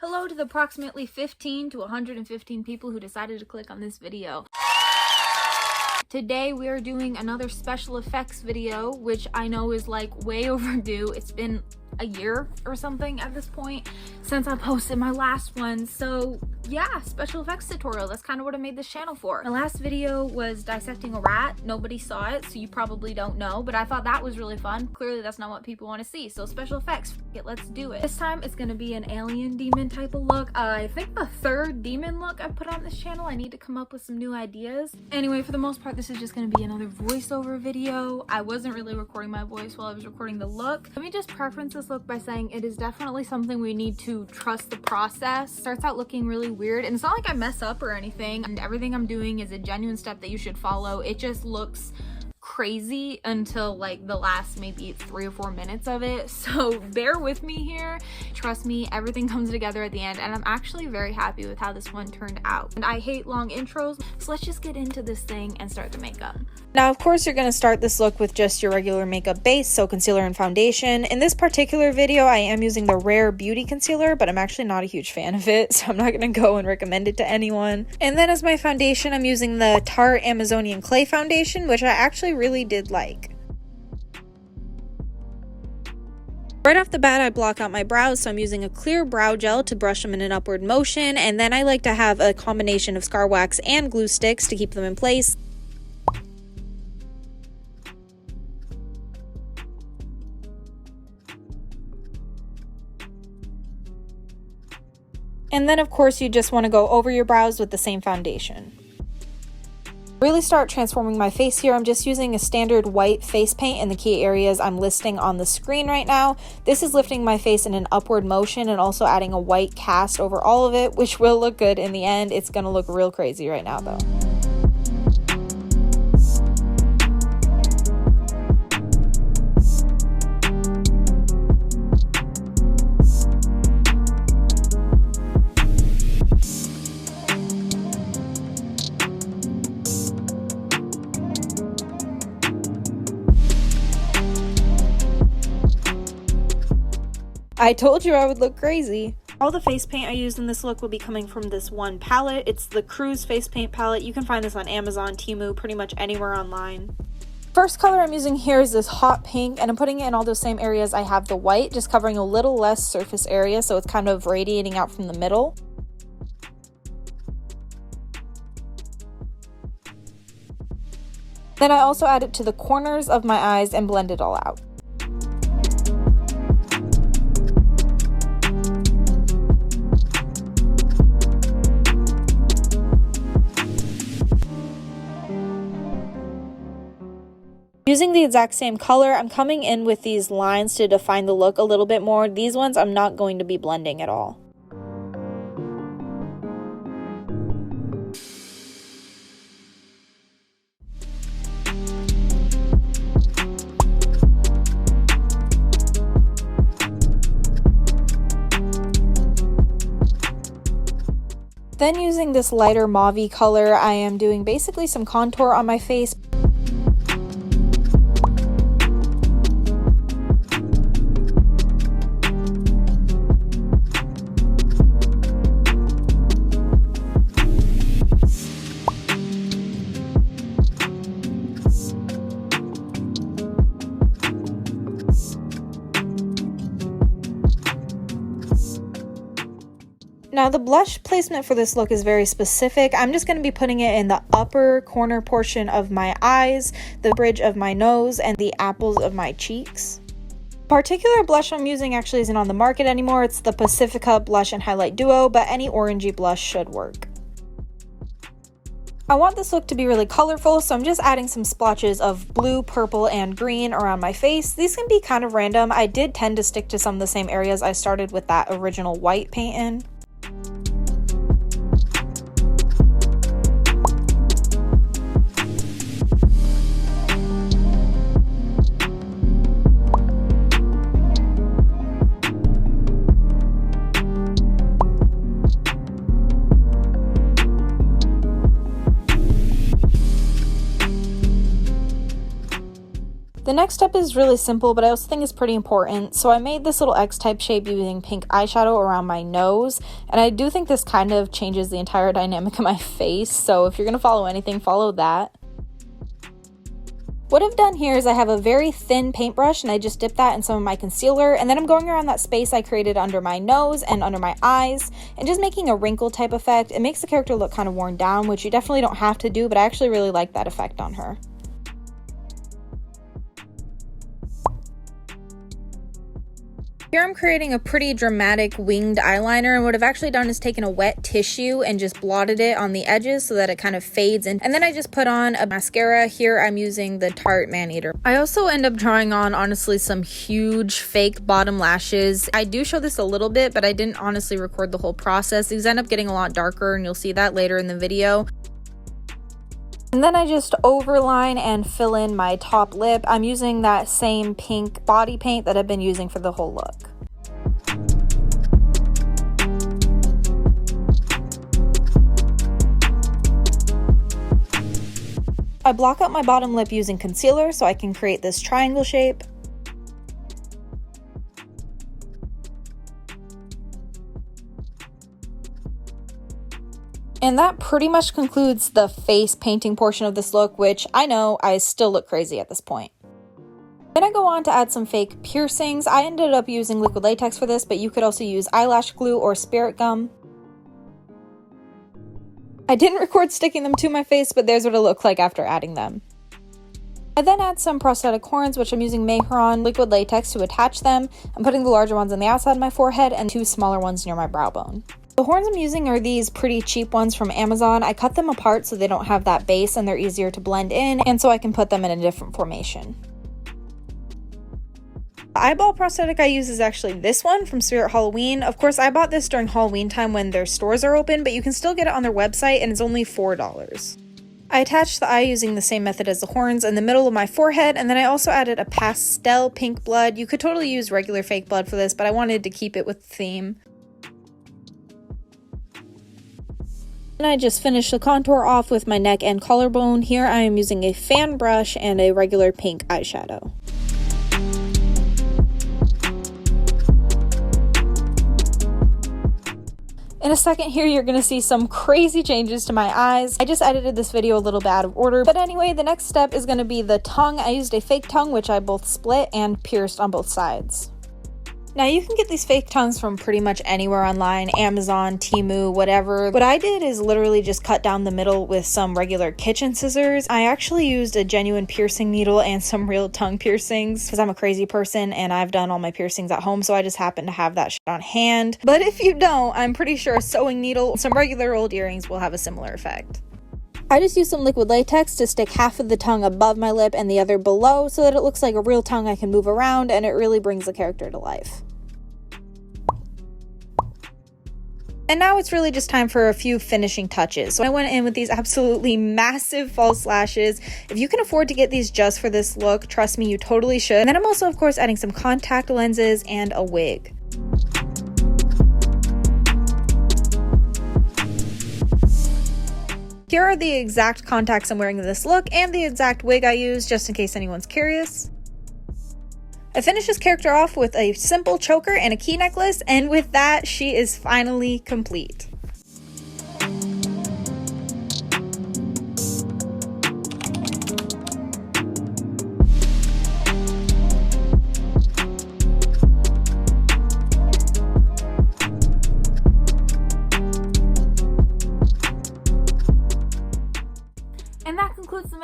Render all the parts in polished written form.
Hello to the approximately 15 to 115 people who decided to click on this video. Today we are doing another special effects video, which I know is like way overdue. It's been a year or something at this point since I posted my last one. So yeah, special effects tutorial. That's kind of what I made this channel for. My last video was dissecting a rat. Nobody saw it, so you probably don't know, but I thought that was really fun. Clearly that's not what people want to see, so special effects, let's do it. This time it's gonna be an alien demon type of look. I think the third demon look I've put on this channel. I need to come up with some new ideas. Anyway, for the most part, this is just gonna be another voiceover video. I wasn't really recording my voice while I was recording the look. Let me just preference this look by saying it is definitely something we need to trust the process. Starts out looking really weird, and it's not like I mess up or anything, and everything I'm doing is a genuine step that you should follow. It just looks crazy until like the last maybe 3 or 4 minutes of it, so bear with me here. Trust me, everything comes together at the end, and I'm actually very happy with how this one turned out. And I hate long intros, so let's just get into this thing and start the makeup. Now, of course, you're going to start this look with just your regular makeup base, so concealer and foundation. In this particular video, I am using the Rare Beauty Concealer, but I'm actually not a huge fan of it, so I'm not going to go and recommend it to anyone. And then as my foundation, I'm using the Tarte Amazonian Clay Foundation, which I actually really did like. Right off the bat, I block out my brows, so I'm using a clear brow gel to brush them in an upward motion, and then I like to have a combination of scar wax and glue sticks to keep them in place. And then of course you just want to go over your brows with the same foundation. Really start transforming my face here. I'm just using a standard white face paint in the key areas I'm listing on the screen right now. This is lifting my face in an upward motion and also adding a white cast over all of it, which will look good in the end. It's gonna look real crazy right now though. I told you I would look crazy. All the face paint I used in this look will be coming from this one palette. It's the Cruise face paint palette. You can find this on Amazon, Temu, pretty much anywhere online. First color I'm using here is this hot pink, and I'm putting it in all those same areas I have the white, just covering a little less surface area so it's kind of radiating out from the middle. Then I also add it to the corners of my eyes and blend it all out. Using the exact same color, I'm coming in with these lines to define the look a little bit more. These ones I'm not going to be blending at all. Then using this lighter mauve-y color, I am doing basically some contour on my face. Now the blush placement for this look is very specific. I'm just going to be putting it in the upper corner portion of my eyes, the bridge of my nose, and the apples of my cheeks. Particular blush I'm using actually isn't on the market anymore. It's the Pacifica Blush and Highlight Duo, but any orangey blush should work. I want this look to be really colorful, so I'm just adding some splotches of blue, purple, and green around my face. These can be kind of random. I did tend to stick to some of the same areas I started with that original white paint in. The next step is really simple, but I also think it's pretty important. So I made this little X-type shape using pink eyeshadow around my nose, and I do think this kind of changes the entire dynamic of my face, so if you're going to follow anything, follow that. What I've done here is I have a very thin paintbrush and I just dipped that in some of my concealer, and then I'm going around that space I created under my nose and under my eyes and just making a wrinkle type effect. It makes the character look kind of worn down, which you definitely don't have to do, but I actually really like that effect on her. Here I'm creating a pretty dramatic winged eyeliner, and what I've actually done is taken a wet tissue and just blotted it on the edges so that it kind of fades in. And then I just put on a mascara. Here I'm using the Tarte Maneater. I also end up drawing on, honestly, some huge fake bottom lashes. I do show this a little bit, but I didn't honestly record the whole process. These end up getting a lot darker, and you'll see that later in the video. And then I just overline and fill in my top lip. I'm using that same pink body paint that I've been using for the whole look. I block out my bottom lip using concealer so I can create this triangle shape. And that pretty much concludes the face painting portion of this look, which I know I still look crazy at this point. Then I go on to add some fake piercings. I ended up using liquid latex for this, but you could also use eyelash glue or spirit gum. I didn't record sticking them to my face, but there's what it looked like after adding them. I then add some prosthetic horns, which I'm using Mayron liquid latex to attach them. I'm putting the larger ones on the outside of my forehead and 2 smaller ones near my brow bone. The horns I'm using are these pretty cheap ones from Amazon. I cut them apart so they don't have that base and they're easier to blend in, and so I can put them in a different formation. The eyeball prosthetic I use is actually this one from Spirit Halloween. Of course, I bought this during Halloween time when their stores are open, but you can still get it on their website and it's only $4. I attached the eye using the same method as the horns in the middle of my forehead, and then I also added a pastel pink blood. You could totally use regular fake blood for this, but I wanted to keep it with the theme. And I just finished the contour off with my neck and collarbone. Here I am using a fan brush and a regular pink eyeshadow. In a second here, you're going to see some crazy changes to my eyes. I just edited this video a little bit out of order. But anyway, the next step is going to be the tongue. I used a fake tongue, which I both split and pierced on both sides. Now you can get these fake tongues from pretty much anywhere online, Amazon, Temu, whatever. What I did is literally just cut down the middle with some regular kitchen scissors. I actually used a genuine piercing needle and some real tongue piercings because I'm a crazy person and I've done all my piercings at home, so I just happen to have that shit on hand. But if you don't, I'm pretty sure a sewing needle, some regular old earrings will have a similar effect. I just used some liquid latex to stick half of the tongue above my lip and the other below so that it looks like a real tongue I can move around, and it really brings the character to life. And now it's really just time for a few finishing touches. So I went in with these absolutely massive false lashes. If you can afford to get these just for this look, trust me, you totally should. And then I'm also, of course, adding some contact lenses and a wig. Here are the exact contacts I'm wearing in this look and the exact wig I use, just in case anyone's curious. I finished this character off with a simple choker and a key necklace, and with that, she is finally complete.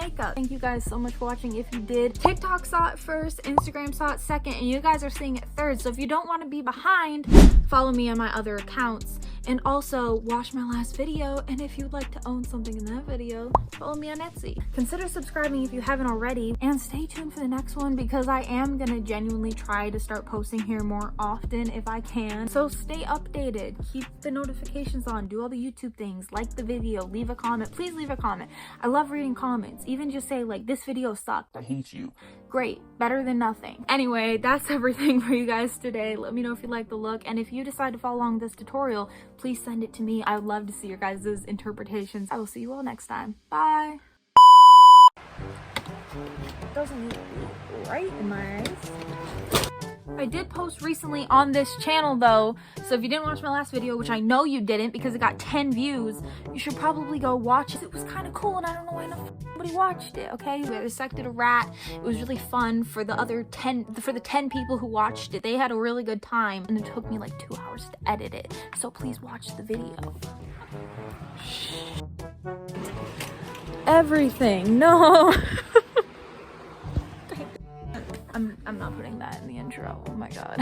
Makeup. Thank you guys so much for watching. If you did, TikTok saw it first, Instagram saw it second, and you guys are seeing it third. So if you don't want to be behind, follow me on my other accounts, and also watch my last video. And if you'd like to own something in that video, follow me on Etsy. Consider subscribing if you haven't already, and stay tuned for the next one because I am gonna genuinely try to start posting here more often if I can. So stay updated, keep the notifications on, do all the YouTube things, like the video, leave a comment. Please leave a comment. I love reading comments. Even just say like, this video sucked, I hate you. Great, better than nothing. Anyway, that's everything for you guys today. Let me know if you like the look, and if you decide to follow along this tutorial, please send it to me. I would love to see your guys' interpretations. I will see you all next time. Bye. Doesn't look right in my eyes. I did post recently on this channel though, so if you didn't watch my last video, which I know you didn't because it got 10 views, you should probably go watch it. It was kind of cool and I don't know why nobody watched it, okay? We dissected a rat. It was really fun for the 10 people who watched it. They had a really good time and it took me like 2 hours to edit it. So please watch the video. Everything, no. I'm not putting that in the intro. Oh my god.